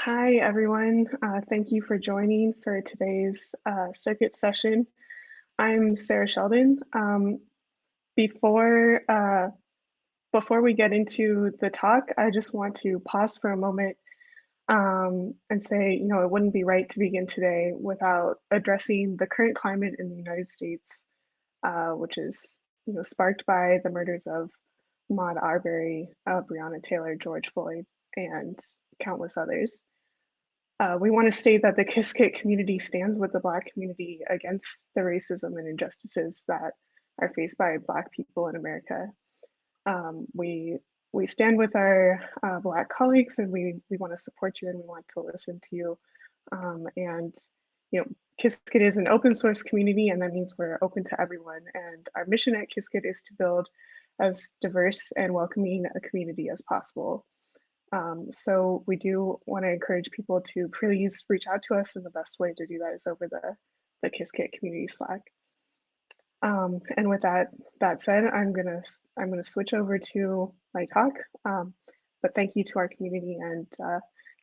Hi, everyone. Thank you for joining for today's circuit session. I'm Sarah Sheldon. Before, uh, before we get into the talk, I just want to pause for a moment and say, it wouldn't be right to begin today without addressing the current climate in the United States, which is, sparked by the murders of Ahmaud Arbery, Breonna Taylor, George Floyd, and countless others. We want to state that the Qiskit community stands with the Black community against the racism and injustices that are faced by Black people in America. We stand with our Black colleagues, and we want to support you, and we want to listen to you. And Qiskit is an open source community, and that means we're open to everyone. And our mission at Qiskit is to build as diverse and welcoming a community as possible. So we do want to encourage people to please reach out to us, and the best way to do that is over the Qiskit community Slack. And with that said, I'm gonna switch over to my talk. But thank you to our community, and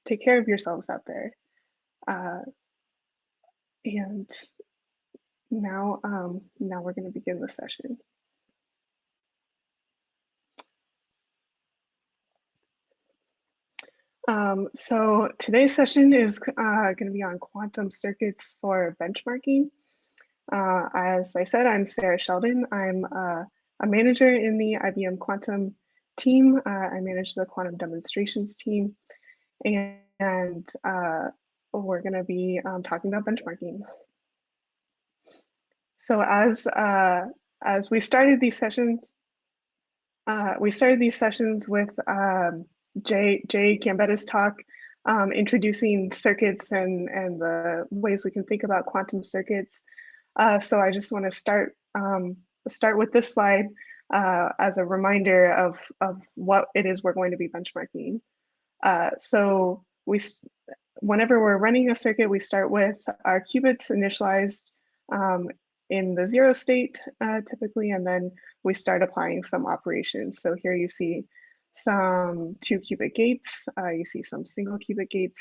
take care of yourselves out there. And now we're going to begin the session. So today's session is going to be on quantum circuits for benchmarking. As I said, I'm Sarah Sheldon. I'm a manager in the IBM quantum team. I manage the quantum demonstrations team, and we're going to be talking about benchmarking. So as we started these sessions, with Jay Gambetta's talk, introducing circuits and the ways we can think about quantum circuits. So I just want to start with this slide as a reminder of what it is we're going to be benchmarking. So whenever we're running a circuit, we start with our qubits initialized in the 0 state typically, and then we start applying some operations. So here you see some 2-qubit gates, you see some single qubit gates,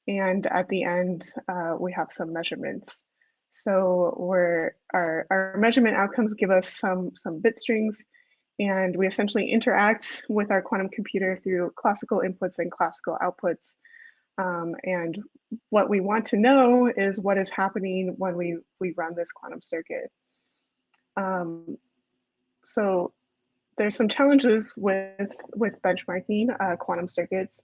and at the end we have some measurements. So our measurement outcomes give us some bit strings, and we essentially interact with our quantum computer through classical inputs and classical outputs. And what we want to know is what is happening when we run this quantum circuit. So there's some challenges with benchmarking quantum circuits,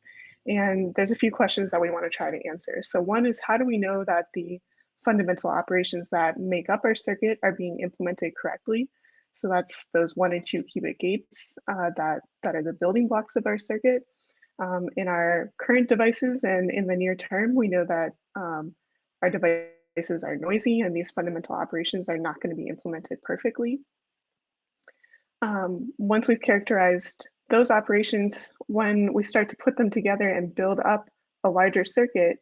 and there's a few questions that we want to try to answer. So one is, how do we know that the fundamental operations that make up our circuit are being implemented correctly? So that's those 1 and 2 qubit gates that are the building blocks of our circuit. In our current devices and in the near term, we know that our devices are noisy, and these fundamental operations are not going to be implemented perfectly. Once we've characterized those operations, when we start to put them together and build up a larger circuit,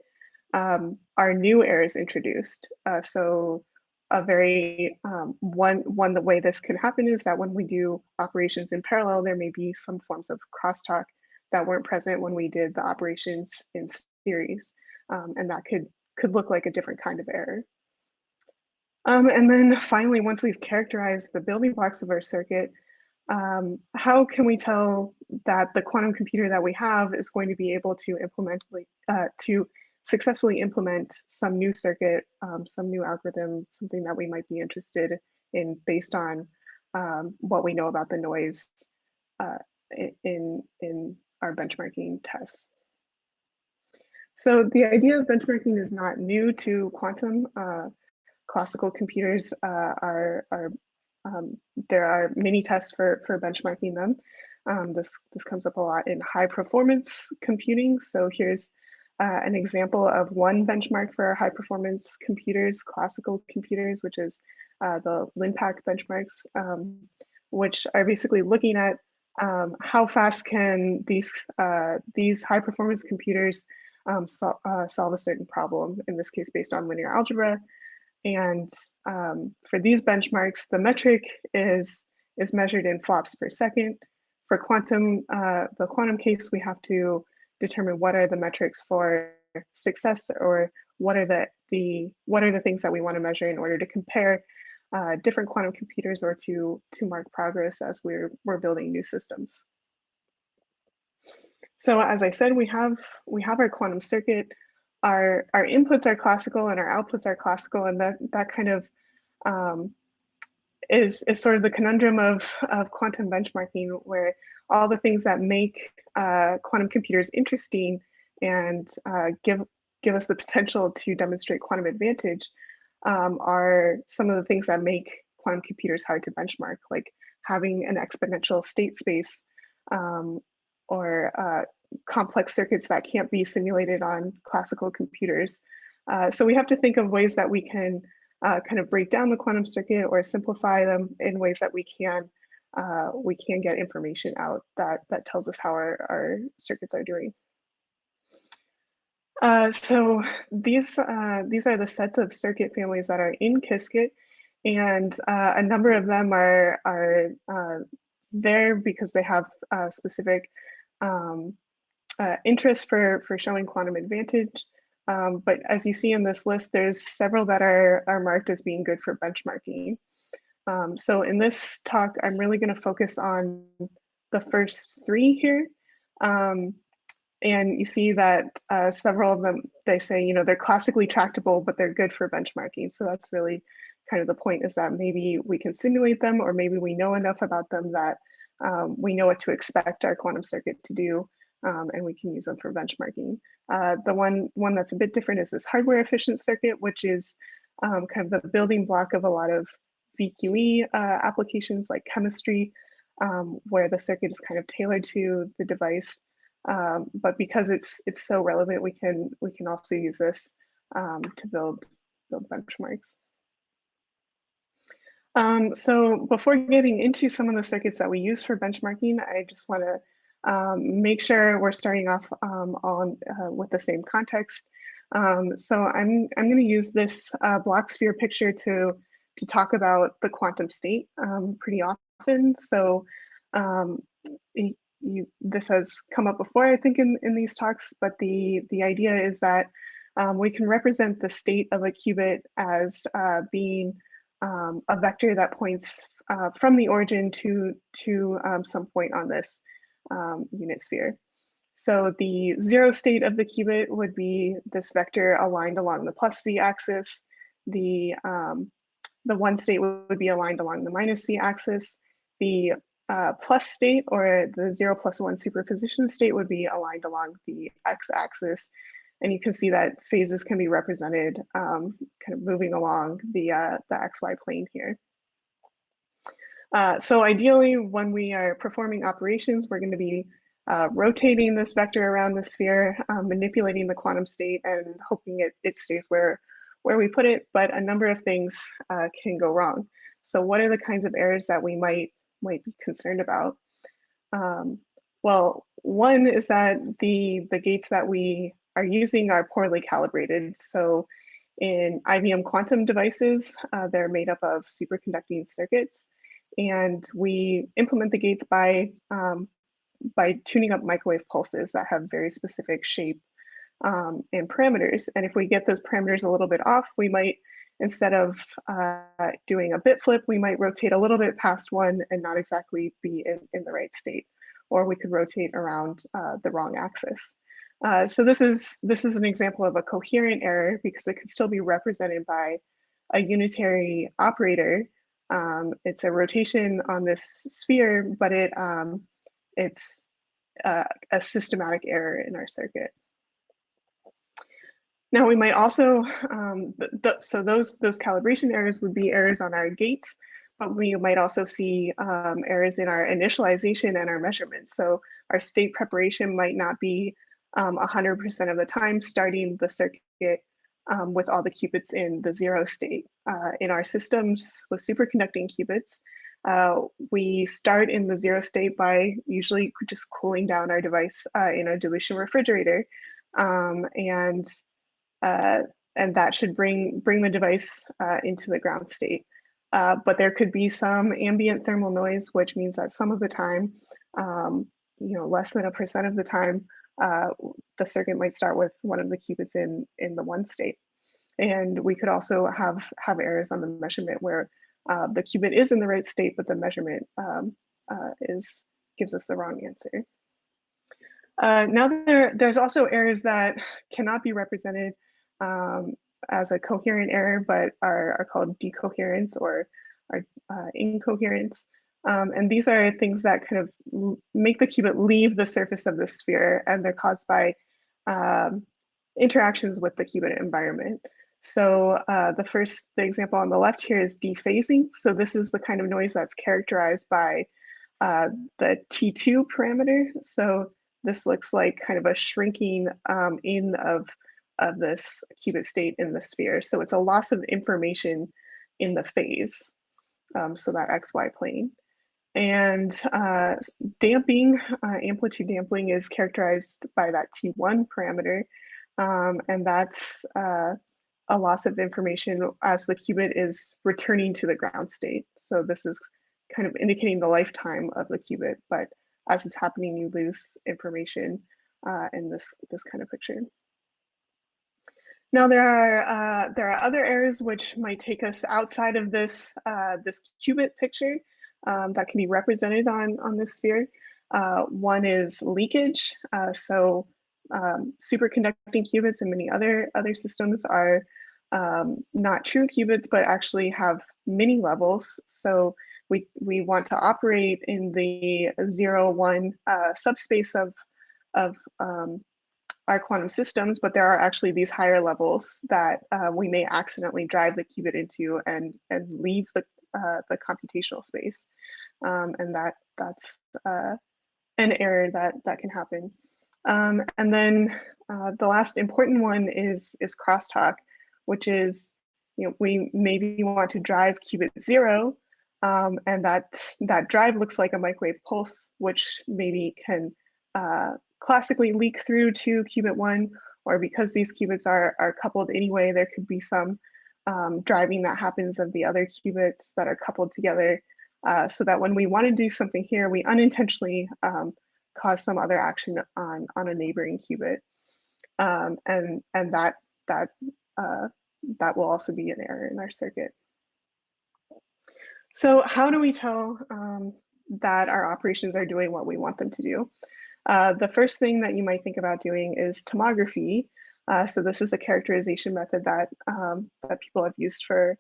our new error is introduced. So a very the way this can happen is that when we do operations in parallel, there may be some forms of crosstalk that weren't present when we did the operations in series, and that could look like a different kind of error. And then finally, once we've characterized the building blocks of our circuit, how can we tell that the quantum computer that we have is going to be able to successfully implement some new circuit, some new algorithm, something that we might be interested in based on what we know about the noise in our benchmarking tests. So the idea of benchmarking is not new to quantum. Classical computers there are many tests for benchmarking them. This comes up a lot in high performance computing. So here's an example of one benchmark for high performance computers, classical computers, which is the LINPACK benchmarks, which are basically looking at how fast can these high performance computers solve a certain problem, in this case based on linear algebra. And for these benchmarks, the metric is measured in flops per second. For the quantum case, we have to determine what are the metrics for success, or what are the things that we want to measure in order to compare different quantum computers, or to mark progress as we're building new systems. So as I said, we have our quantum circuit. Our inputs are classical and our outputs are classical, and that kind of is sort of the conundrum of quantum benchmarking, where all the things that make quantum computers interesting and give us the potential to demonstrate quantum advantage are some of the things that make quantum computers hard to benchmark, like having an exponential state space, or complex circuits that can't be simulated on classical computers. So we have to think of ways that we can kind of break down the quantum circuit or simplify them in ways that we can get information out that tells us how our circuits are doing. So these are the sets of circuit families that are in Qiskit, and a number of them are there because they have specific interest for showing quantum advantage. But as you see in this list, there's several that are marked as being good for benchmarking. So in this talk, I'm really going to focus on the first three here. And you see that several of them, they say, they're classically tractable, but they're good for benchmarking. So that's really kind of the point, is that maybe we can simulate them, or maybe we know enough about them that we know what to expect our quantum circuit to do, and we can use them for benchmarking. The one that's a bit different is this hardware efficient circuit, which is kind of the building block of a lot of VQE applications like chemistry, where the circuit is kind of tailored to the device. But because it's so relevant, we can also use this to build benchmarks. So before getting into some of the circuits that we use for benchmarking, I just want to make sure we're starting off with the same context. So I'm going to use this block sphere picture to talk about the quantum state pretty often. So this has come up before, I think, in these talks, but the idea is that we can represent the state of a qubit as being a vector that points from the origin to some point on this unit sphere. So the 0 state of the qubit would be this vector aligned along the plus z axis. The 1 state would be aligned along the minus z axis. The plus state, or the 0 plus 1 superposition state, would be aligned along the x-axis. And you can see that phases can be represented kind of moving along the xy plane here. So ideally, when we are performing operations, we're going to be rotating this vector around the sphere, manipulating the quantum state, and hoping it stays where we put it. But a number of things can go wrong. So what are the kinds of errors that we might be concerned about? Well, one is that the gates that we are using are poorly calibrated. So in IBM quantum devices, they're made up of superconducting circuits, and we implement the gates by tuning up microwave pulses that have very specific shape and parameters. And if we get those parameters a little bit off, we might, instead of doing a bit flip, we might rotate a little bit past one and not exactly be in the right state. Or we could rotate around the wrong axis. So this is an example of a coherent error, because it could still be represented by a unitary operator. It's a rotation on this sphere, but it's a systematic error in our circuit. Now we might also, so those calibration errors would be errors on our gates, but we might also see errors in our initialization and our measurements. So our state preparation might not be 100% of the time starting the circuit with all the qubits in the 0 state. In our systems with superconducting qubits, we start in the 0 state by usually just cooling down our device in a dilution refrigerator, and that should bring the device into the ground state. But there could be some ambient thermal noise, which means that some of the time, less than 1% of the time, the circuit might start with one of the qubits in the one state. And we could also have errors on the measurement where the qubit is in the right state, but the measurement gives us the wrong answer. Now there's also errors that cannot be represented as a coherent error, but are called decoherence or are incoherence. And these are things that kind of make the qubit leave the surface of the sphere, and they're caused by interactions with the qubit environment. So the example on the left here is dephasing. So this is the kind of noise that's characterized by the T2 parameter. So this looks like kind of a shrinking in of this qubit state in the sphere. So it's a loss of information in the phase, so that XY plane. And damping, amplitude damping is characterized by that T1 parameter. And that's a loss of information as the qubit is returning to the ground state. So this is kind of indicating the lifetime of the qubit, but as it's happening, you lose information in this kind of picture. Now there are other errors which might take us outside of this this qubit picture that can be represented on this sphere. One is leakage. So superconducting qubits and many other systems are not true qubits, but actually have many levels. So we want to operate in the 0-1 subspace of our quantum systems, but there are actually these higher levels that we may accidentally drive the qubit into and leave the computational space, and that's an error that can happen. And then the last important one is crosstalk, which is, we maybe want to drive qubit 0, and that drive looks like a microwave pulse, which maybe can classically leak through to qubit 1, or because these qubits are coupled anyway, there could be some driving that happens of the other qubits that are coupled together, so that when we want to do something here, we unintentionally cause some other action on a neighboring qubit, and that will also be an error in our circuit. So how do we tell that our operations are doing what we want them to do? The first thing that you might think about doing is tomography. So this is a characterization method that people have used for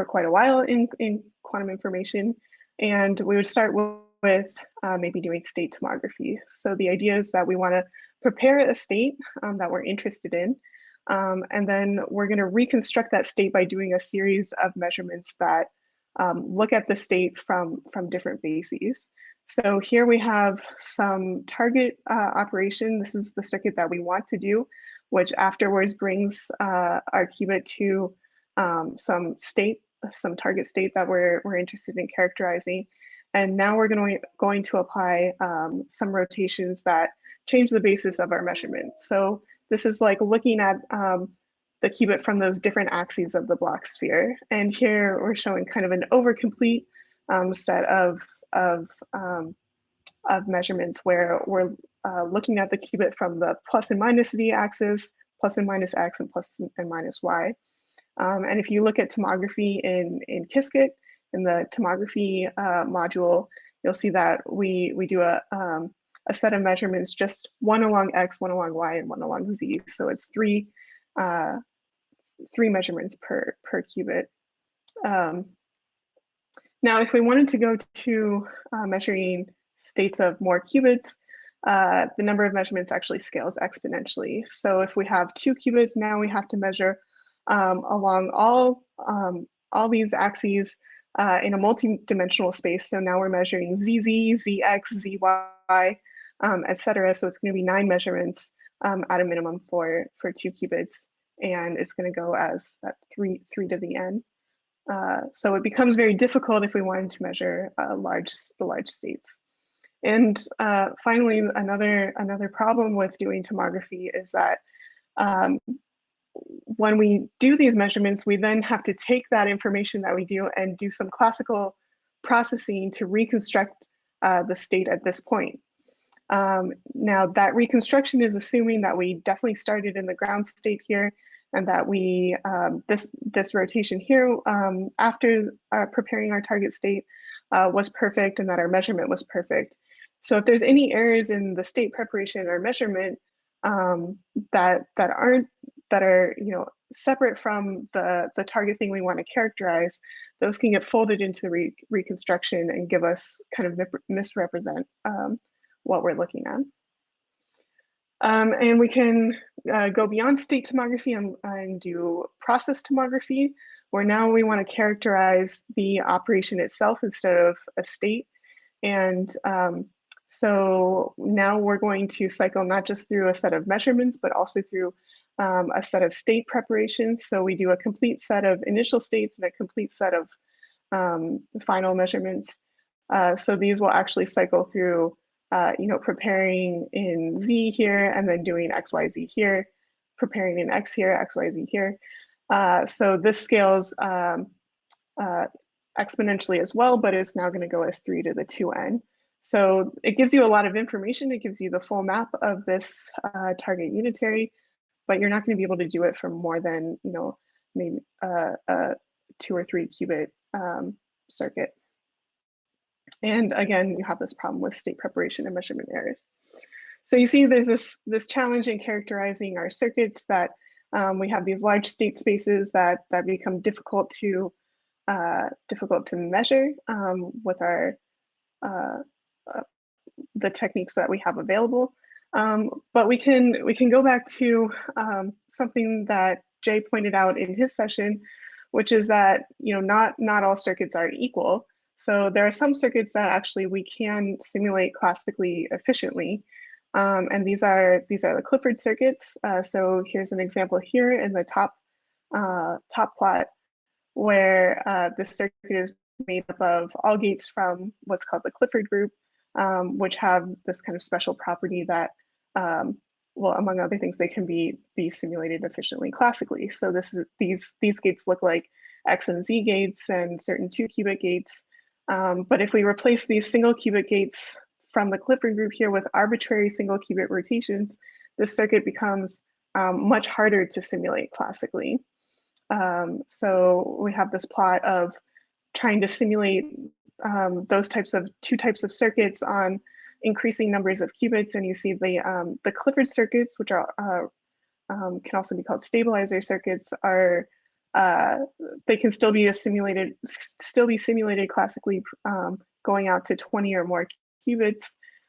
quite a while in quantum information. And we would start with maybe doing state tomography. So the idea is that we want to prepare a state that we're interested in. And then we're going to reconstruct that state by doing a series of measurements that look at the state from different bases. So here we have some target operation. This is the circuit that we want to do, which afterwards brings our qubit to some target state that we're interested in characterizing. And now we're going to apply some rotations that change the basis of our measurement. So this is like looking at the qubit from those different axes of the block sphere. And here we're showing kind of an overcomplete set of measurements where we're looking at the qubit from the plus and minus z axis, plus and minus x, and plus and minus y. And if you look at tomography in Qiskit, in the tomography module, you'll see that we do a set of measurements, just one along x, one along y, and one along z. So it's three measurements per qubit. Now, if we wanted to go to measuring states of more qubits, the number of measurements actually scales exponentially. So if we have 2 qubits, now we have to measure along all these axes in a multi-dimensional space. So now we're measuring ZZ, ZX, ZY, etc. So it's going to be 9 measurements at a minimum for 2 qubits, and it's going to go as that 3 to the n. So it becomes very difficult if we wanted to measure the large states. And finally, another problem with doing tomography is that when we do these measurements, we then have to take that information that we do and do some classical processing to reconstruct the state at this point. Now that reconstruction is assuming that we definitely started in the ground state here, and that we this rotation here after preparing our target state was perfect, and that our measurement was perfect. So if there's any errors in the state preparation or measurement that are separate from the target thing we want to characterize, those can get folded into the reconstruction and give us kind of misrepresent what we're looking at. And we can go beyond state tomography and do process tomography, where now we want to characterize the operation itself instead of a state. And so now we're going to cycle not just through a set of measurements, but also through a set of state preparations. So we do a complete set of initial states and a complete set of final measurements. So these will actually cycle through preparing in Z here, and then doing XYZ here, preparing in X here, XYZ here. So this scales exponentially as well, but it's now going to go as 3 to the 2n. So it gives you a lot of information. It gives you the full map of this target unitary, but you're not going to be able to do it for more than maybe a 2 or 3 qubit circuit. And again, you have this problem with state preparation and measurement errors. So you see there's this challenge in characterizing our circuits, that we have these large state spaces that become difficult to measure with our the techniques that we have available. But we can go back to something that Jay pointed out in his session, which is that not all circuits are equal. So there are some circuits that actually we can simulate classically efficiently, and these are the Clifford circuits. So here's an example here in the top plot, where this circuit is made up of all gates from what's called the Clifford group, which have this kind of special property that, well, among other things, they can be simulated efficiently classically. So these gates look like X and Z gates and certain 2-qubit gates. But if we replace these single qubit gates from the Clifford group here with arbitrary single qubit rotations, this circuit becomes much harder to simulate classically. So we have this plot of trying to simulate those two types of circuits on increasing numbers of qubits, and you see the Clifford circuits, which are can also be called stabilizer circuits, are they can still be simulated classically, going out to 20 or more qubits,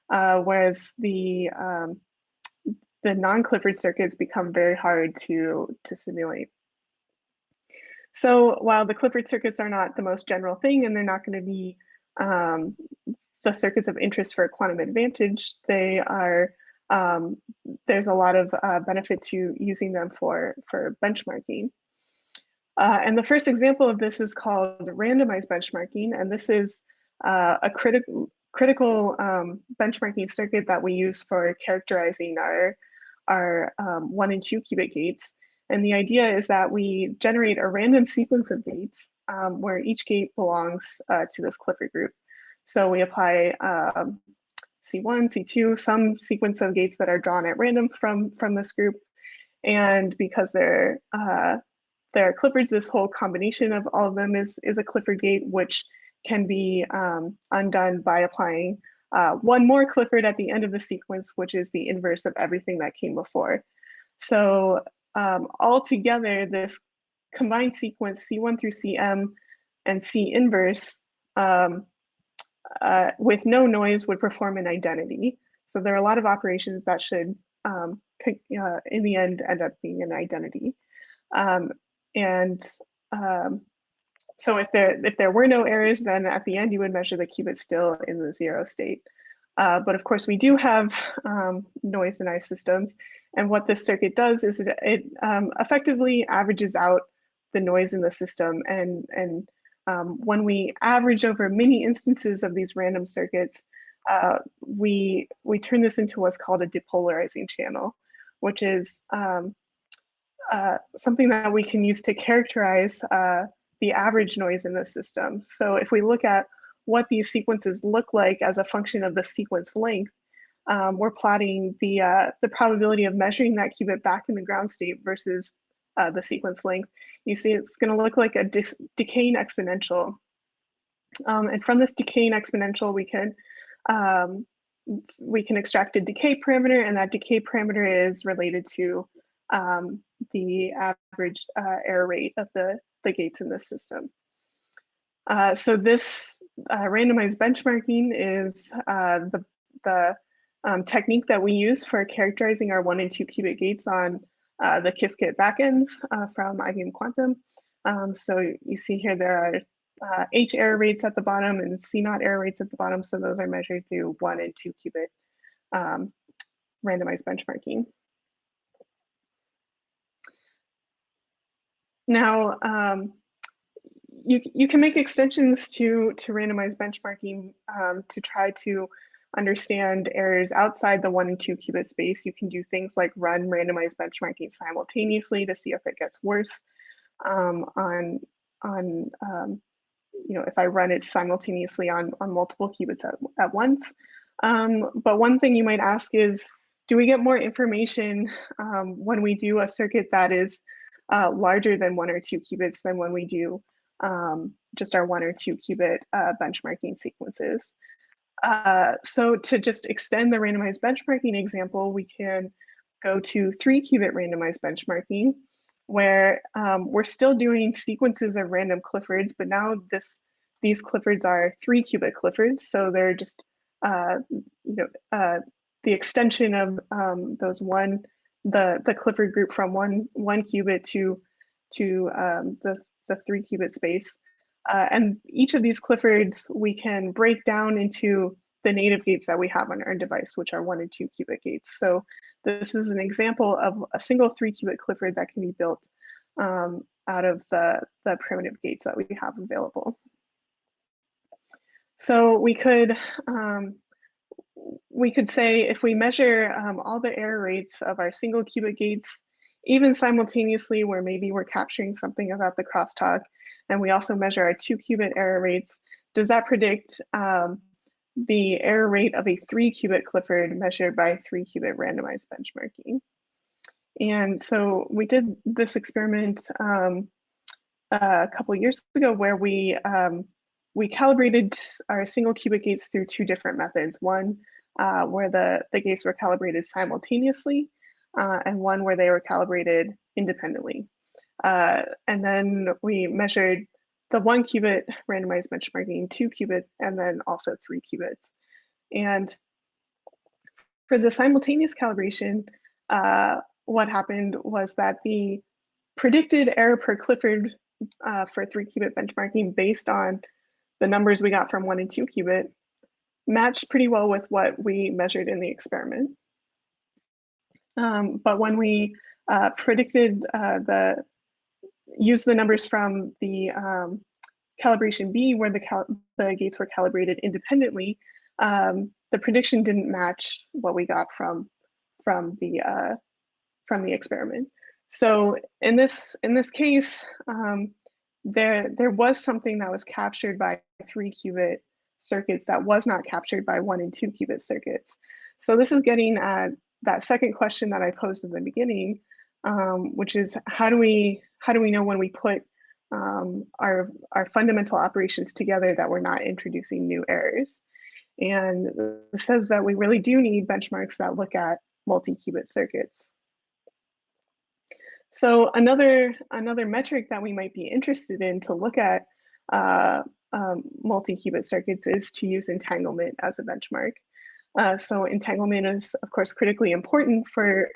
whereas the non-Clifford circuits become very hard to simulate. So while the Clifford circuits are not the most general thing, and they're not going to be the circuits of interest for quantum advantage, they are there's a lot of benefit to using them for benchmarking. And the first example of this is called randomized benchmarking, and this is a critical benchmarking circuit that we use for characterizing our 1 and 2 qubit gates. And the idea is that we generate a random sequence of gates where each gate belongs to this Clifford group. So we apply C1, C2, some sequence of gates that are drawn at random from this group. And because they're Cliffords, this whole combination of all of them is a Clifford gate, which can be undone by applying one more Clifford at the end of the sequence, which is the inverse of everything that came before. So altogether, this combined sequence C1 through CM and C inverse with no noise would perform an identity. So there are a lot of operations that should, in the end up being an identity. So if there were no errors, then at the end you would measure the qubit still in the 0 state. But of course, we do have noise in our systems. And what this circuit does is it effectively averages out the noise in the system. And when we average over many instances of these random circuits, we turn this into what's called a depolarizing channel, which is something that we can use to characterize the average noise in the system. So if we look at what these sequences look like as a function of the sequence length, we're plotting the probability of measuring that qubit back in the ground state versus the sequence length. You see it's going to look like a decaying exponential. And from this decaying exponential, we can extract a decay parameter, and that decay parameter is related to the average error rate of the gates in this system. So this randomized benchmarking is the technique that we use for characterizing our 1 and 2 qubit gates on the Qiskit backends from IBM Quantum. So you see here there are H error rates at the bottom and C0 error rates at the bottom. So those are measured through 1 and 2 qubit randomized benchmarking. Now, you can make extensions to randomized benchmarking to try to understand errors outside the 1 and 2 qubit space. You can do things like run randomized benchmarking simultaneously to see if it gets worse if I run it simultaneously on multiple qubits at once. But one thing you might ask is, do we get more information when we do a circuit that is larger than 1 or 2 qubits than when we do just our 1 or 2 qubit benchmarking sequences? So to just extend the randomized benchmarking example, we can go to 3 qubit randomized benchmarking, where we're still doing sequences of random Cliffords, but now these Cliffords are 3 qubit Cliffords, so they're just the extension of the Clifford group from one qubit to the 3 qubit space. And each of these Cliffords we can break down into the native gates that we have on our device, which are 1 and 2 qubit gates. So this is an example of a single 3 qubit Clifford that can be built out of the primitive gates that we have available. So we could say if we measure all the error rates of our single qubit gates, even simultaneously, where maybe we're capturing something about the crosstalk, and we also measure our 2 qubit error rates, does that predict the error rate of a 3 qubit Clifford measured by 3 qubit randomized benchmarking? And so we did this experiment a couple years ago where we calibrated our single qubit gates through 2 different methods. One where the gates were calibrated simultaneously, and one where they were calibrated independently. And then we measured the 1 qubit randomized benchmarking, 2 qubits, and then also 3 qubits. And for the simultaneous calibration, what happened was that the predicted error per Clifford for 3 qubit benchmarking based on the numbers we got from 1 and 2 qubit matched pretty well with what we measured in the experiment. But when we used the numbers from the calibration B, where the gates were calibrated independently, the prediction didn't match what we got from the experiment. So in this case, there was something that was captured by 3 qubit circuits that was not captured by 1 and 2 qubit circuits. So this is getting at that second question that I posed in the beginning, which is how do we know when we put our fundamental operations together that we're not introducing new errors? And it says that we really do need benchmarks that look at multi-qubit circuits. So another metric that we might be interested in to look at multi-qubit circuits is to use entanglement as a benchmark. So entanglement is, of course, critically important for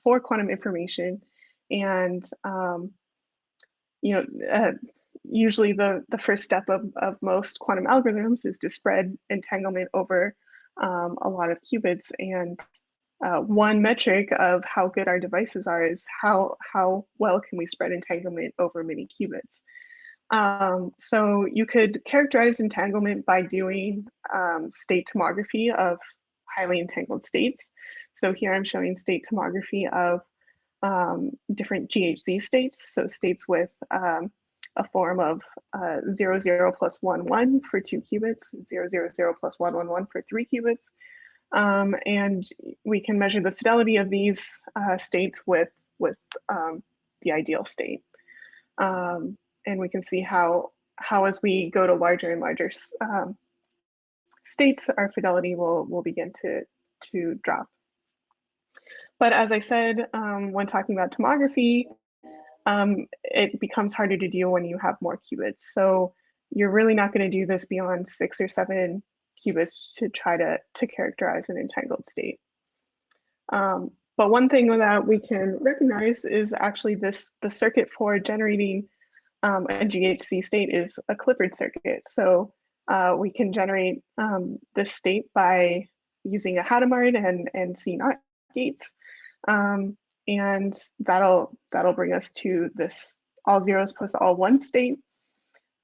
quantum information, and usually the first step of most quantum algorithms is to spread entanglement over a lot of qubits. And one metric of how good our devices are is how well can we spread entanglement over many qubits. So you could characterize entanglement by doing state tomography of highly entangled states. So here I'm showing state tomography of different GHZ states, so states with a form of 0, 0 plus 1, 1 for 2 qubits, 0, 0, 0 plus 1, 1, 1 for 3 qubits. And we can measure the fidelity of these states with the ideal state. And we can see how as we go to larger and larger states, our fidelity will begin to drop. But as I said, when talking about tomography, it becomes harder to deal when you have more qubits. So you're really not going to do this beyond 6 or 7 qubits to try to characterize an entangled state. But one thing that we can recognize is actually the circuit for generating a GHZ state is a Clifford circuit. So we can generate this state by using a Hadamard and C0 gates. And that'll bring us to this all zeros plus all one state.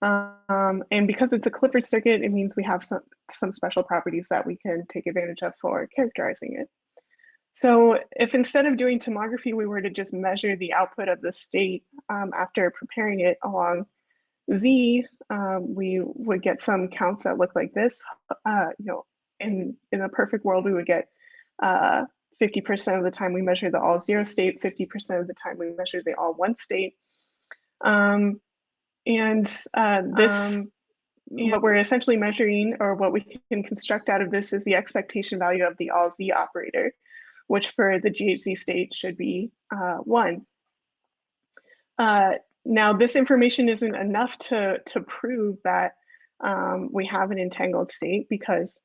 And because it's a Clifford circuit, it means we have some special properties that we can take advantage of for characterizing it. So if instead of doing tomography, we were to just measure the output of the state after preparing it along Z, we would get some counts that look like this. In a perfect world, we would get 50% of the time we measure the all zero state, 50% of the time we measure the all one state. What we're essentially measuring, or what we can construct out of this, is the expectation value of the all Z operator, which for the GHZ state should be 1. Now, this information isn't enough to prove that we have an entangled state, because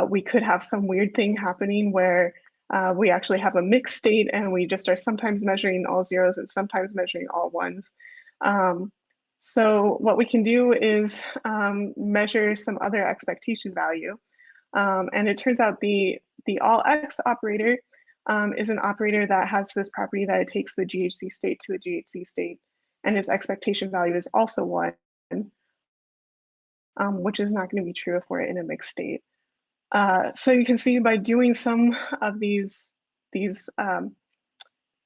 we could have some weird thing happening where we actually have a mixed state and we just are sometimes measuring all zeros and sometimes measuring all ones. So what we can do is measure some other expectation value. And it turns out the all X operator is an operator that has this property that it takes the GHZ state to the GHZ state, and its expectation value is also 1, which is not going to be true if we're in a mixed state. So you can see by doing some of these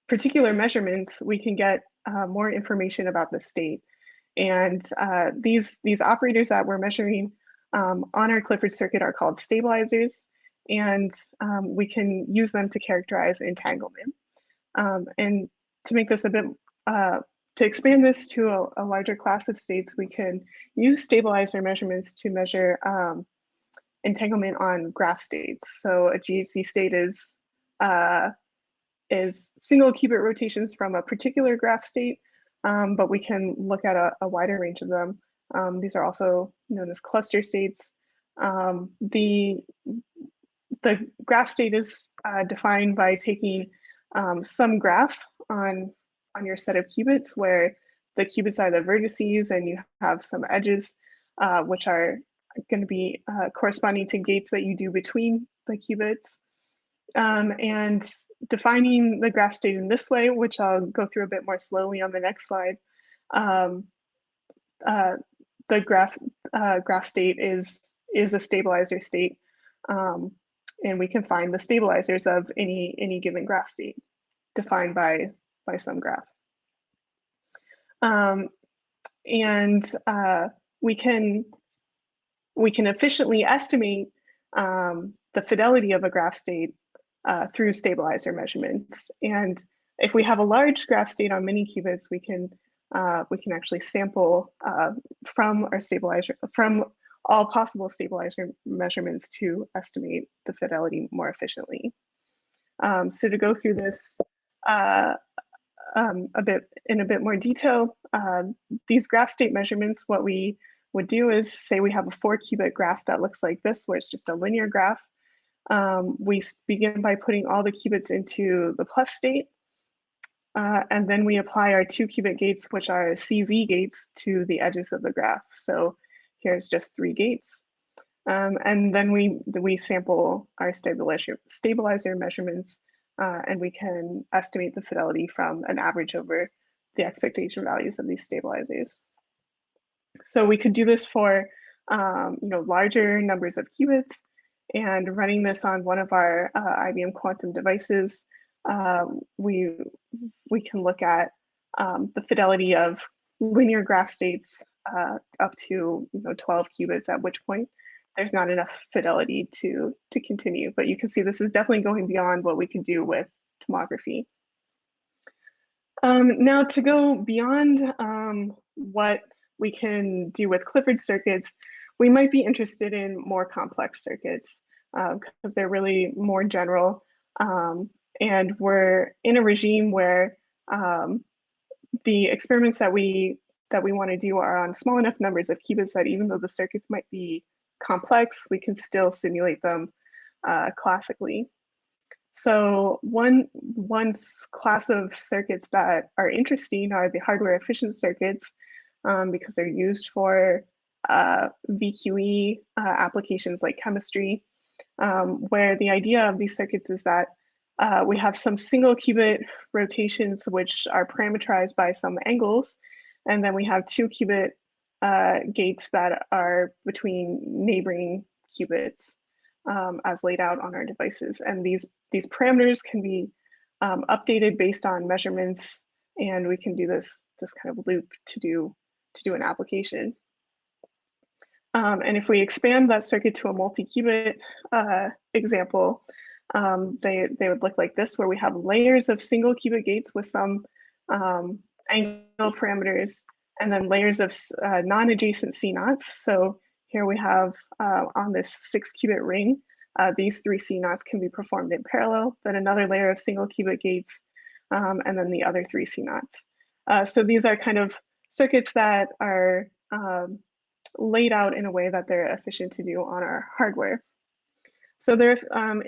particular measurements, we can get more information about the state. And these operators that we're measuring on our Clifford circuit are called stabilizers, and we can use them to characterize entanglement. And to make this a bit, to expand this to a larger class of states, we can use stabilizer measurements to measure entanglement on graph states. So a GHZ state is single qubit rotations from a particular graph state, but we can look at a wider range of them. These are also known as cluster states. The graph state is defined by taking some graph on your set of qubits, where the qubits are the vertices and you have some edges, which are going to be corresponding to gates that you do between the qubits. And defining the graph state in this way, which I'll go through a bit more slowly on the next slide, the graph state is a stabilizer state, and we can find the stabilizers of any given graph state defined by some graph. And we can efficiently estimate the fidelity of a graph state through stabilizer measurements. And if we have a large graph state on many qubits, we can actually sample from all possible stabilizer measurements to estimate the fidelity more efficiently. So to go through this in a bit more detail, these graph state measurements, what we would do is say we have a 4-qubit graph that looks like this, where it's just a linear graph. We begin by putting all the qubits into the plus state, and then we apply our 2-qubit gates, which are CZ gates, to the edges of the graph. So here's just 3 gates. And then we sample our stabilizer measurements, and we can estimate the fidelity from an average over the expectation values of these stabilizers. So we could do this for larger numbers of qubits, and running this on one of our IBM quantum devices, we can look at the fidelity of linear graph states up to 12 qubits, at which point there's not enough fidelity to continue. But you can see this is definitely going beyond what we can do with tomography. Now to go beyond what we can do with Clifford circuits, we might be interested in more complex circuits because they're really more general. And we're in a regime where the experiments that we want to do are on small enough numbers of qubits that even though the circuits might be complex, we can still simulate them classically. So one class of circuits that are interesting are the hardware efficient circuits because they're used for VQE applications like chemistry, where the idea of these circuits is that we have some single qubit rotations which are parameterized by some angles, and then we have 2 qubit gates that are between neighboring qubits as laid out on our devices. And these parameters can be updated based on measurements, and we can do this kind of loop to do an application. And if we expand that circuit to a multi-qubit example, they would look like this, where we have layers of single qubit gates with some angle parameters, and then layers of non-adjacent C-naughts. So here we have on this 6 qubit ring, these 3 C-naughts can be performed in parallel, then another layer of single qubit gates, and then the other 3 C-naughts. So these are kind of circuits that are laid out in a way that they're efficient to do on our hardware. So they're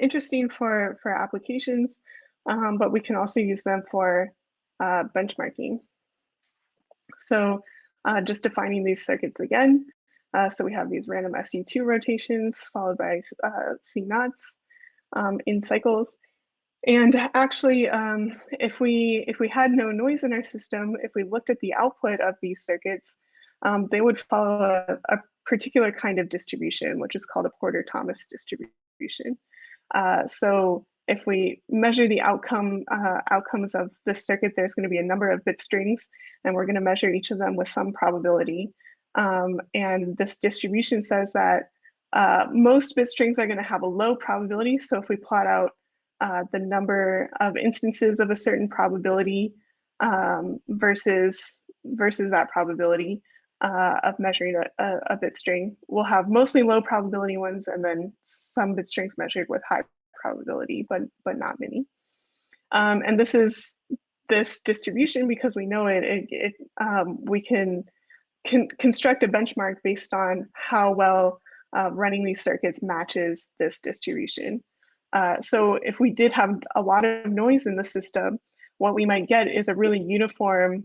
interesting for applications, but we can also use them for benchmarking. So just defining these circuits again. So we have these random SU2 rotations followed by C-naughts in cycles. And actually, if we had no noise in our system, if we looked at the output of these circuits, they would follow a particular kind of distribution, which is called a Porter-Thomas distribution. So if we measure the outcomes of this circuit, there's going to be a number of bit strings, and we're going to measure each of them with some probability. And this distribution says that most bit strings are going to have a low probability. So if we plot out the number of instances of a certain probability versus that probability of measuring a bit string, we'll have mostly low probability ones, and then some bit strings measured with high probability, but not many. And this is this distribution because we know we can construct a benchmark based on how well running these circuits matches this distribution. So if we did have a lot of noise in the system, what we might get is a really uniform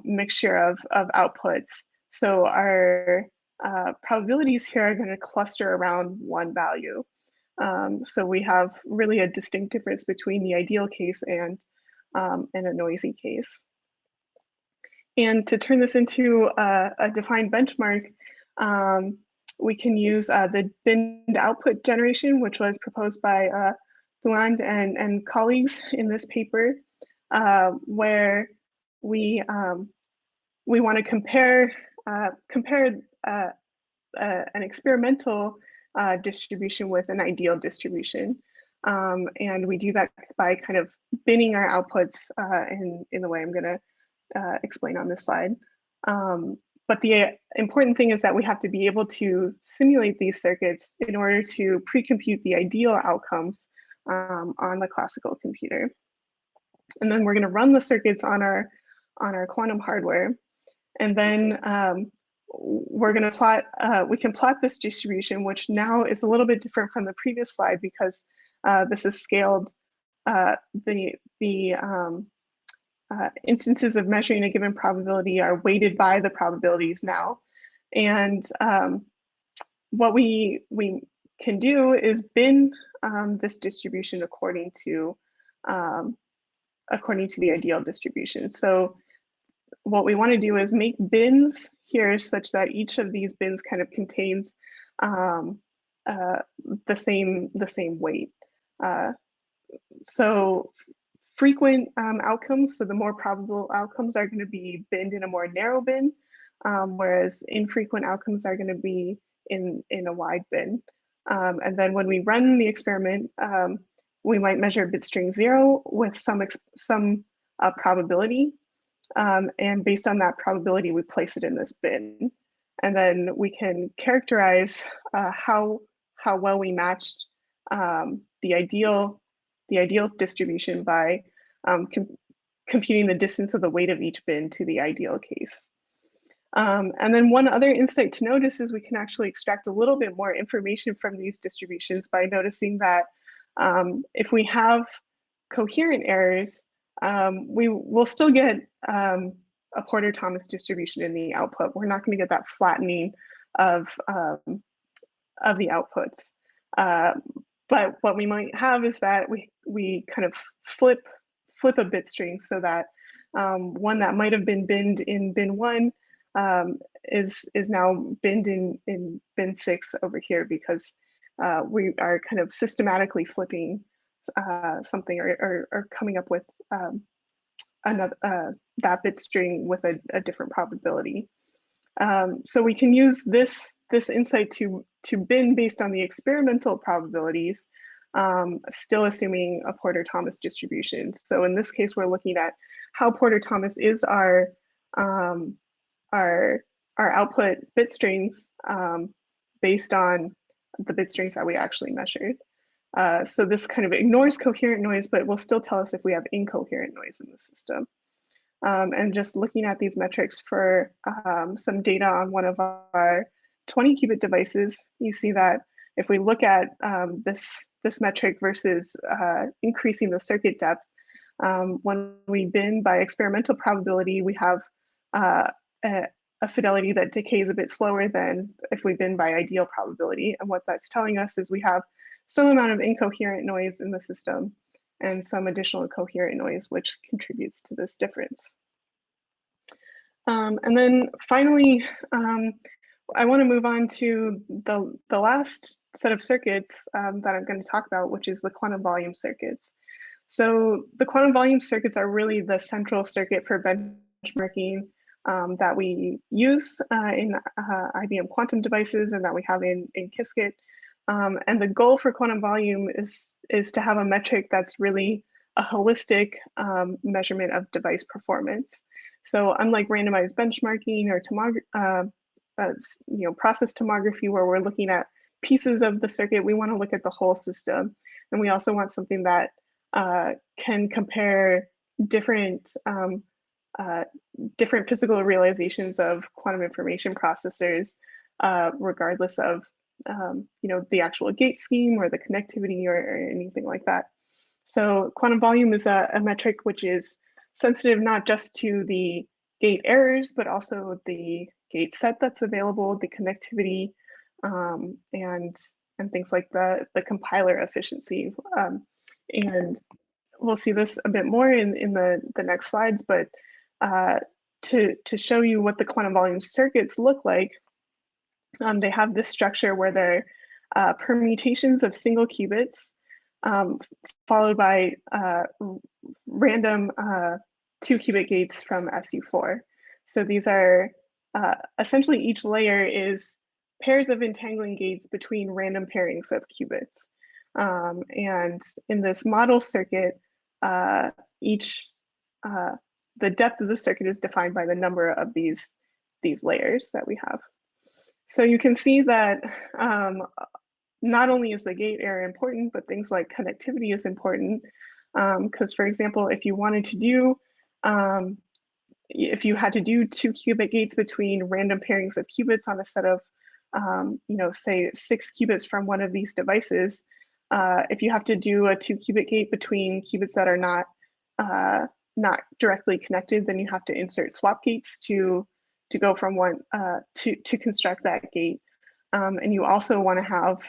mixture of outputs. So our probabilities here are going to cluster around one value. So we have really a distinct difference between the ideal case and a noisy case. And to turn this into a defined benchmark, we can use the binned output generation, which was proposed by Bouland and colleagues in this paper, where we want to compare an experimental distribution with an ideal distribution. And we do that by kind of binning our outputs in the way I'm going to explain on this slide. But the important thing is that we have to be able to simulate these circuits in order to pre-compute the ideal outcomes on the classical computer. And then we're going to run the circuits on our quantum hardware. And then we're going to plot, we can plot this distribution, which now is a little bit different from the previous slide because this is scaled. The instances of measuring a given probability are weighted by the probabilities now. And what we can do is bin this distribution according to the ideal distribution. So what we want to do is make bins here such that each of these bins kind of contains the same weight. So frequent outcomes, so the more probable outcomes are going to be binned in a more narrow bin, whereas infrequent outcomes are going to be in a wide bin. And then when we run the experiment, we might measure bit string 0 with some probability. And based on that probability, we place it in this bin. And then we can characterize how well we matched the ideal distribution by computing the distance of the weight of each bin to the ideal case. And then one other insight to notice is we can actually extract a little bit more information from these distributions by noticing that if we have coherent errors, we will still get a Porter-Thomas distribution in the output. We're not going to get that flattening of the outputs. But what we might have is that we kind of flip a bit string so that one that might have been binned in bin 1 is now binned in bin 6 over here, because we are kind of systematically flipping something or coming up with another that bit string with a different probability. So we can use this insight to bin based on the experimental probabilities, still assuming a Porter-Thomas distribution. So in this case, we're looking at how Porter-Thomas is our output bit strings based on the bit strings that we actually measured. So this kind of ignores coherent noise, but will still tell us if we have incoherent noise in the system. And just looking at these metrics for some data on one of our 20-qubit devices, you see that if we look at this metric versus increasing the circuit depth, when we bin by experimental probability, we have a fidelity that decays a bit slower than if we bin by ideal probability. And what that's telling us is we have some amount of incoherent noise in the system and some additional coherent noise, which contributes to this difference. And then finally, I want to move on to the last set of circuits that I'm going to talk about, which is the quantum volume circuits. So the quantum volume circuits are really the central circuit for benchmarking that we use in IBM quantum devices and that we have in Qiskit. And the goal for quantum volume is to have a metric that's really a holistic measurement of device performance. So unlike randomized benchmarking or process tomography, where we're looking at pieces of the circuit, we want to look at the whole system. And we also want something that can compare different physical realizations of quantum information processors, regardless of the actual gate scheme or the connectivity or anything like that. So quantum volume is a metric which is sensitive not just to the gate errors, but also the gate set that's available, the connectivity, and things like the compiler efficiency. And we'll see this a bit more in the next slides, but to show you what the quantum volume circuits look like, they have this structure where they're permutations of single qubits followed by random 2-qubit gates from SU4. So these are essentially each layer is pairs of entangling gates between random pairings of qubits. And in this model circuit, the depth of the circuit is defined by the number of these layers that we have. So you can see that not only is the gate error important, but things like connectivity is important. Because for example, if you wanted to do, if you had to do 2-qubit gates between random pairings of qubits on a set of, say 6 qubits from one of these devices, if you have to do a 2-qubit gate between qubits that are not directly connected, then you have to insert swap gates to go from one to construct that gate. And you also want to have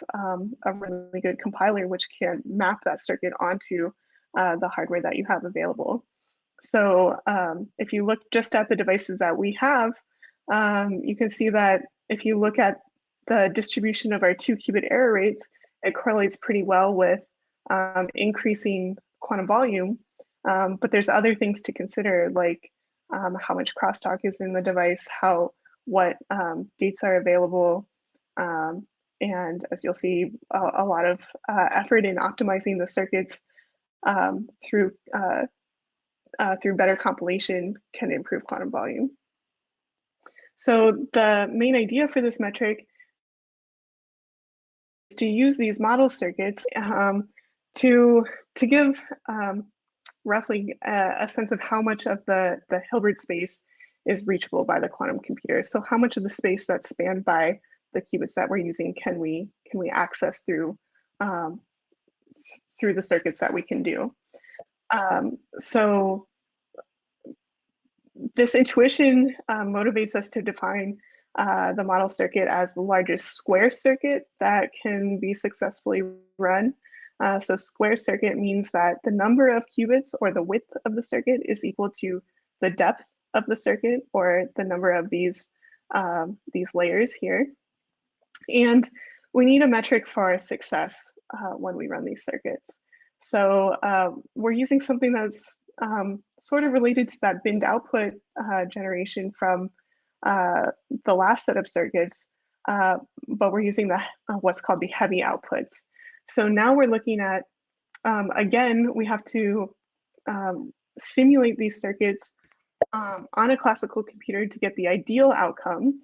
a really good compiler which can map that circuit onto the hardware that you have available. So if you look just at the devices that we have, you can see that if you look at the distribution of our 2-qubit error rates, it correlates pretty well with increasing quantum volume. But there's other things to consider, like how much crosstalk is in the device, what gates are available, And as you'll see, a lot of effort in optimizing the circuits through better compilation can improve quantum volume. So the main idea for this metric is to use these model circuits to give roughly a sense of how much of the Hilbert space is reachable by the quantum computer. So how much of the space that's spanned by the qubits that we're using can we access through the circuits that we can do. So this intuition motivates us to define the model circuit as the largest square circuit that can be successfully run. So square circuit means that the number of qubits or the width of the circuit is equal to the depth of the circuit, or the number of these layers here. And we need a metric for our success when we run these circuits. So we're using something that's sort of related to that binned output generation from the last set of circuits, but we're using the what's called the heavy outputs. So now we're looking at, again, we have to simulate these circuits on a classical computer to get the ideal outcomes.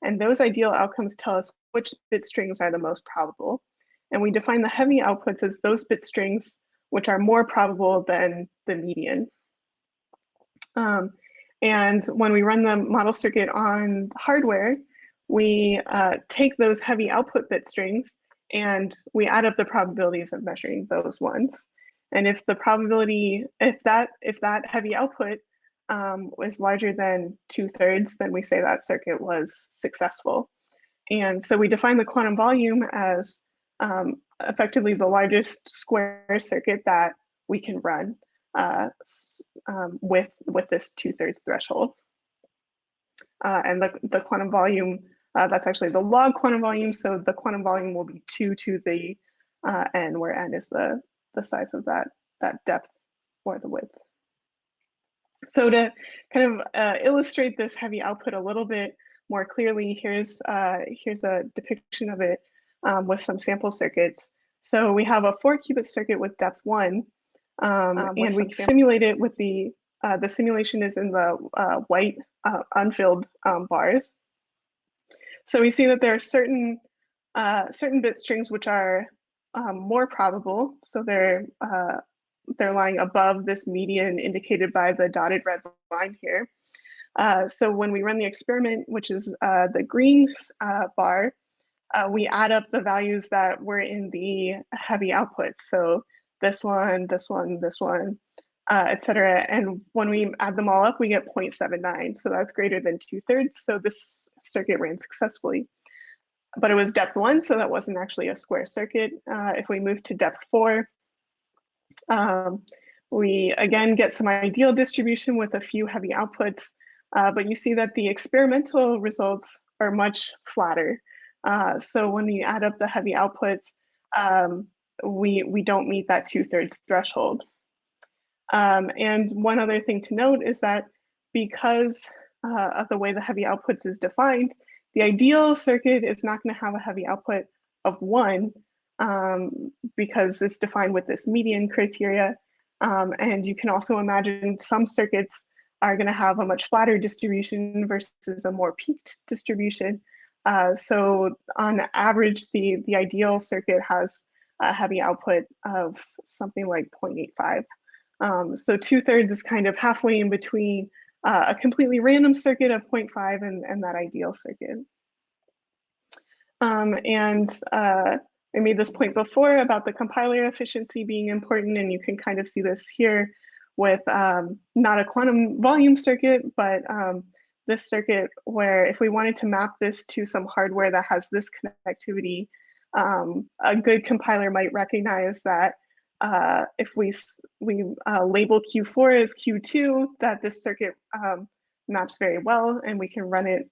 And those ideal outcomes tell us which bit strings are the most probable. And we define the heavy outputs as those bit strings which are more probable than the median. And when we run the model circuit on hardware, we take those heavy output bit strings and we add up the probabilities of measuring those ones. And if the probability, if that heavy output was larger than 2/3, then we say that circuit was successful. And so we define the quantum volume as effectively the largest square circuit that we can run with this 2/3 threshold. And the quantum volume, that's actually the log quantum volume. So the quantum volume will be 2 to the n, where n is the size of that depth or the width. So to kind of illustrate this heavy output a little bit more clearly, here's a depiction of it with some sample circuits. So we have a 4-qubit circuit with depth 1, and we simulate it with the simulation is in the white unfilled bars. So we see that there are certain bit strings which are more probable. So they're lying above this median indicated by the dotted red line here. So when we run the experiment, which is the green bar, we add up the values that were in the heavy outputs. So this one, this one, this one, et cetera. And when we add them all up, we get 0.79. So that's greater than 2/3. So this circuit ran successfully. But it was depth 1, so that wasn't actually a square circuit. If we move to depth 4, we again get some ideal distribution with a few heavy outputs, but you see that the experimental results are much flatter. So when you add up the heavy outputs, we don't meet that 2/3 threshold. And one other thing to note is that because of the way the heavy outputs is defined, the ideal circuit is not going to have a heavy output of 1 because it's defined with this median criteria. And you can also imagine some circuits are going to have a much flatter distribution versus a more peaked distribution. So on average, the ideal circuit has a heavy output of something like 0.85. So 2/3 is kind of halfway in between a completely random circuit of 0.5 and that ideal circuit. I made this point before about the compiler efficiency being important, and you can kind of see this here with not a quantum volume circuit, but this circuit where if we wanted to map this to some hardware that has this connectivity, a good compiler might recognize that if we label Q4 as Q2, that this circuit maps very well, and we can run it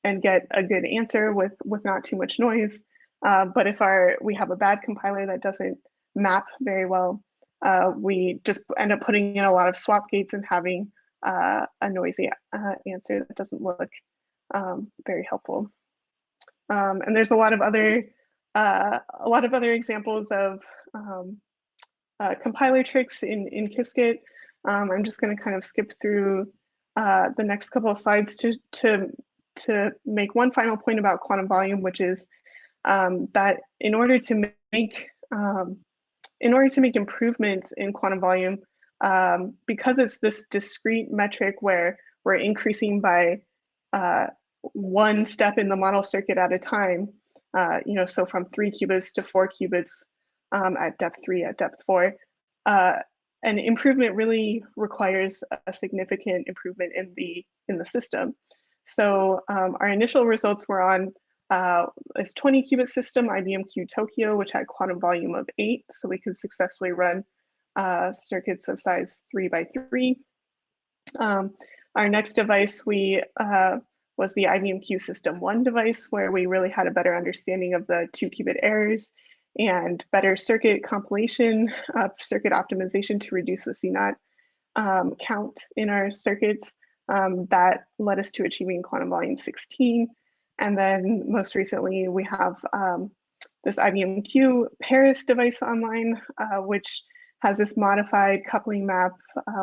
and get a good answer with not too much noise. But if we have a bad compiler that doesn't map very well, we just end up putting in a lot of swap gates and having a noisy answer that doesn't look very helpful. And there's a lot of other examples of compiler tricks in Qiskit. I'm just going to kind of skip through the next couple of slides to make one final point about quantum volume, which is that in order to make improvements in quantum volume, because it's this discrete metric where we're increasing by one step in the model circuit at a time, so from 3 qubits to 4 qubits at depth 3, at depth 4, an improvement really requires a significant improvement in the system. So our initial results were on this 20 qubit system, IBM Q Tokyo, which had quantum volume of 8, so we could successfully run circuits of size 3 by 3. Our next device was the IBM Q System 1 device, where we really had a better understanding of the 2 qubit errors and better circuit compilation, circuit optimization to reduce the C0 count in our circuits. That led us to achieving quantum volume 16. And then most recently, we have this IBM Q Paris device online, which has this modified coupling map,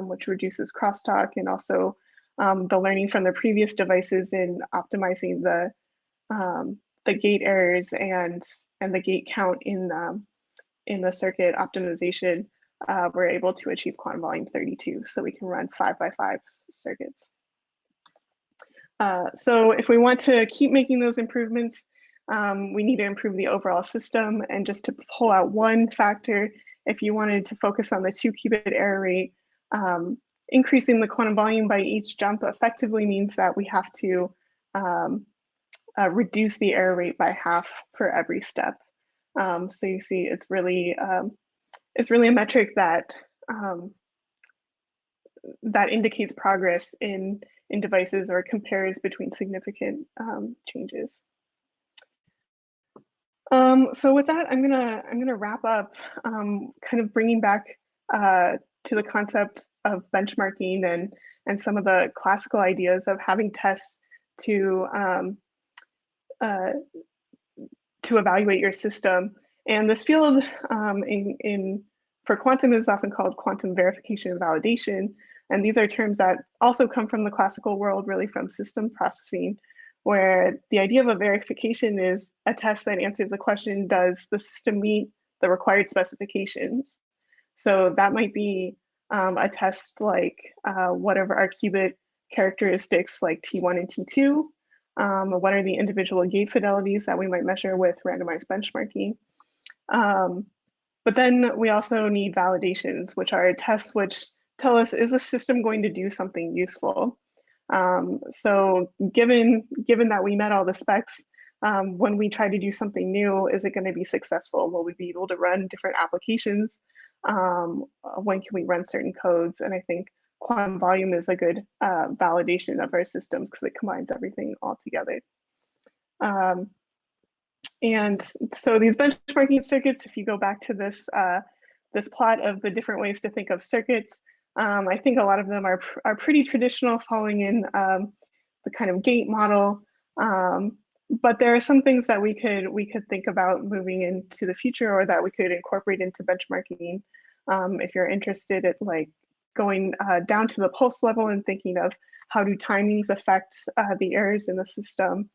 which reduces crosstalk, and also the learning from the previous devices in optimizing the gate errors and the gate count in the circuit optimization. We're able to achieve quantum volume 32, so we can run 5 by 5 circuits. So if we want to keep making those improvements, we need to improve the overall system. And just to pull out one factor, if you wanted to focus on the 2 qubit error rate, increasing the quantum volume by each jump effectively means that we have to reduce the error rate by half for every step. So you see, it's really a metric that that indicates progress in devices or compares between significant changes. So with that, I'm gonna wrap up, kind of bringing back to the concept of benchmarking and some of the classical ideas of having tests to evaluate your system. And this field for quantum is often called quantum verification and validation. And these are terms that also come from the classical world, really from system processing, where the idea of a verification is a test that answers the question, does the system meet the required specifications? So that might be a test like whatever our qubit characteristics like T1 and T2, what are the individual gate fidelities that we might measure with randomized benchmarking. But then we also need validations, which are tests which tell us, is the system going to do something useful? So given that we met all the specs, when we try to do something new, is it going to be successful? Will we be able to run different applications? When can we run certain codes? And I think quantum volume is a good validation of our systems because it combines everything all together. And so these benchmarking circuits, if you go back to this this plot of the different ways to think of circuits, I think a lot of them are pretty traditional, falling in the kind of gate model. But there are some things that we could think about moving into the future, or that we could incorporate into benchmarking. If you're interested at like going down to the pulse level and thinking of how do timings affect the errors in the system,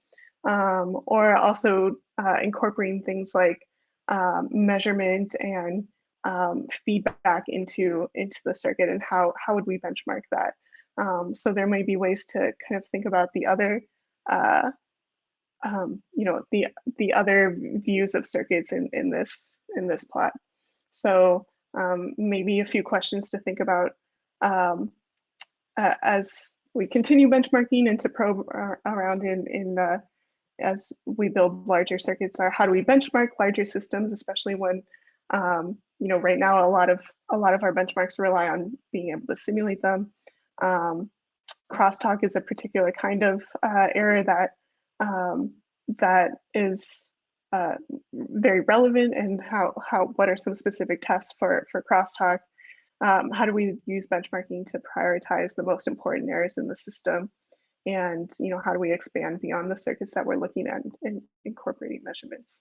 or also incorporating things like measurement and feedback into the circuit, and how would we benchmark that? So there may be ways to kind of think about the other the other views of circuits in this plot. So maybe a few questions to think about as we continue benchmarking and to probe around as we build larger circuits are, how do we benchmark larger systems, especially when right now a lot of our benchmarks rely on being able to simulate them. Crosstalk is a particular kind of error that is very relevant, and what are some specific tests for crosstalk? How do we use benchmarking to prioritize the most important errors in the system? and how do we expand beyond the circuits that we're looking at and incorporating measurements.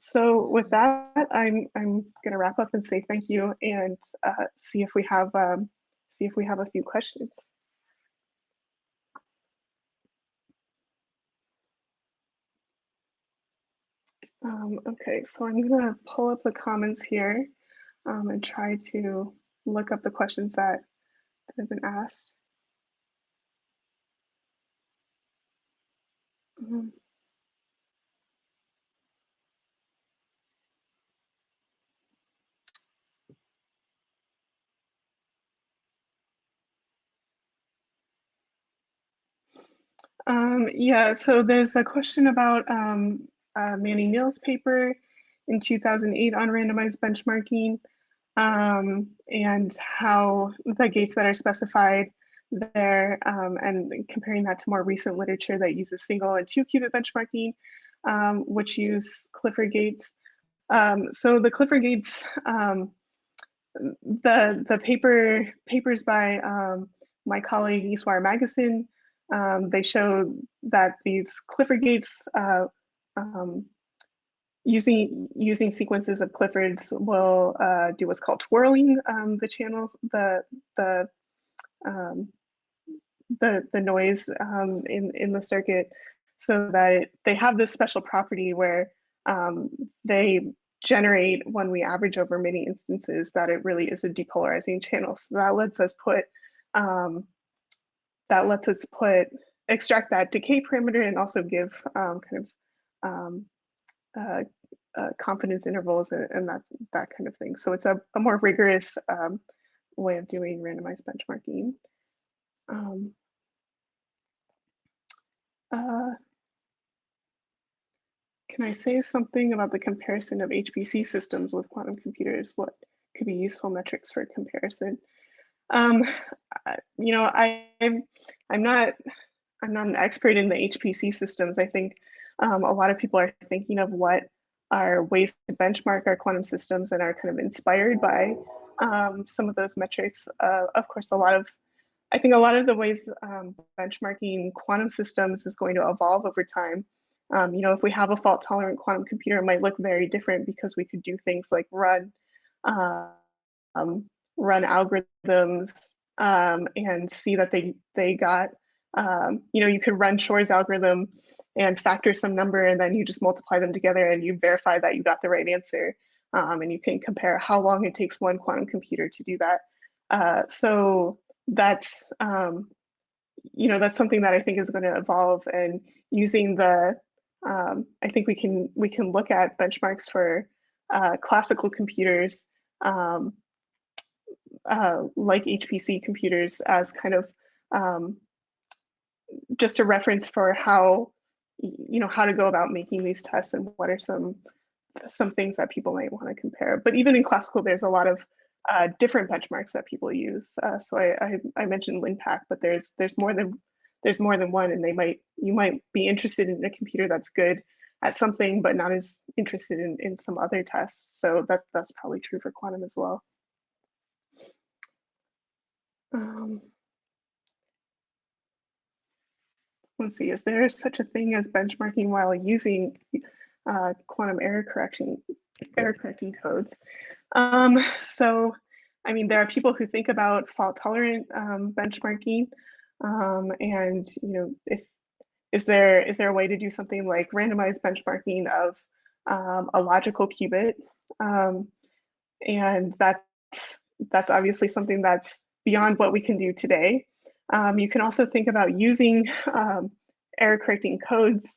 So with that, I'm going to wrap up and say thank you and see if we have a few questions. Okay, so I'm going to pull up the comments here and try to look up the questions that have been asked. Um, yeah, so there's a question about Manny Neal's paper in 2008 on randomized benchmarking and how the gates that are specified there and comparing that to more recent literature that uses single and 2-qubit benchmarking, which use Clifford gates. So the Clifford gates, the papers by my colleague Iswar Magasin, they show that these Clifford gates um, using sequences of Cliffords will do what's called twirling the channel, the um, the noise in the circuit, so that they have this special property where they generate, when we average over many instances, that it really is a depolarizing channel. So um, that lets us extract that decay parameter and also give kind of um, uh, confidence intervals and that kind of thing. So it's a more rigorous way of doing randomized benchmarking. Um, uh, can I say something about the comparison of HPC systems with quantum computers? What could be useful metrics for comparison? Um, I'm not an expert in the HPC systems. I think a lot of people are thinking of what are ways to benchmark our quantum systems and are kind of inspired by some of those metrics. Of course, I think a lot of the ways benchmarking quantum systems is going to evolve over time. If we have a fault tolerant quantum computer, it might look very different because we could do things like um, run algorithms and see that they got you could run Shor's algorithm and factor some number, and then you just multiply them together and you verify that you got the right answer. And you can compare how long it takes one quantum computer to do that. So that's that's something that I think is going to evolve. And using I think we can look at benchmarks for classical computers like HPC computers as kind of um, just a reference for how to go about making these tests and what are some things that people might want to compare. But even in classical, there's a lot of different benchmarks that people use. So I mentioned LinPack, but there's more than one, and you might be interested in a computer that's good at something, but not as interested in some other tests. So that's probably true for quantum as well. Um, let's see, is there such a thing as benchmarking while using quantum error correcting codes? So, I mean, there are people who think about fault tolerant benchmarking, and if is there a way to do something like randomized benchmarking of a logical qubit, um, and that's obviously something that's beyond what we can do today. You can also think about using error correcting codes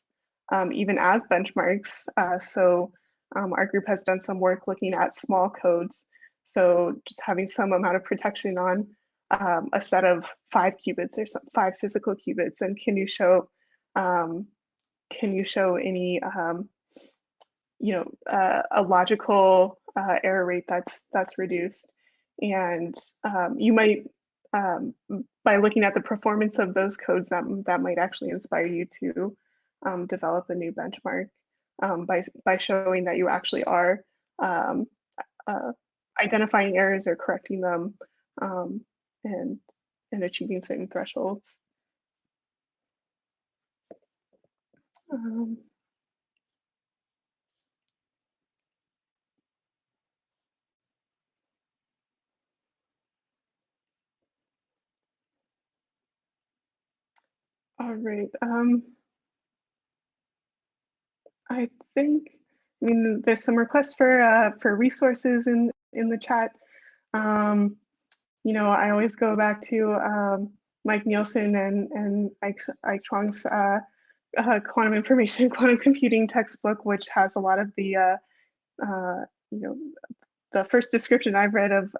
even as benchmarks. Our group has done some work looking at small codes. So just having some amount of protection on a set of 5 qubits or 5 physical qubits, and um, can you show any a logical error rate that's reduced. And you might, by looking at the performance of those codes, that might actually inspire you to develop a new benchmark by showing that you actually are um, uh, identifying errors or correcting them um, and achieving certain thresholds. Um, all right. I think, I mean, there's some requests for resources in the chat. Um, you know, I always go back to Mike Nielsen and Ike Chuang's quantum information and quantum computing textbook, which has a lot of the you know, the first description I've read of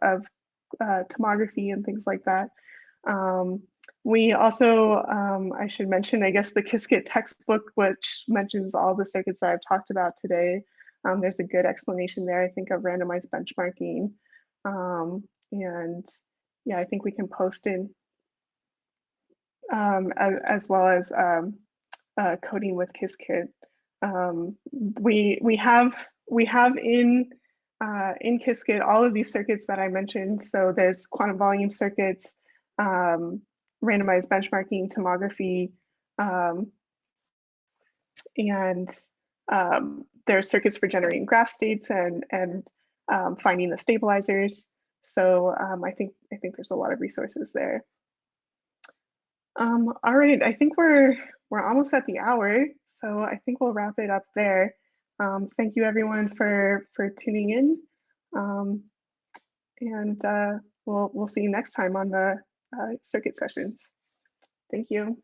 tomography and things like that. Um, we also, I should mention, I guess, the Qiskit textbook, which mentions all the circuits that I've talked about today. There's a good explanation there, I think, of randomized benchmarking. And yeah, I think we can post in as well as coding with Qiskit. We have in Qiskit all of these circuits that I mentioned. So there's quantum volume circuits, um, randomized benchmarking, tomography, um, and there are circuits for generating graph states and finding the stabilizers. So I think there's a lot of resources there. All right, I think we're almost at the hour, so I think we'll wrap it up there. Thank you everyone for tuning in, um, and we'll see you next time on the circuit sessions. Thank you.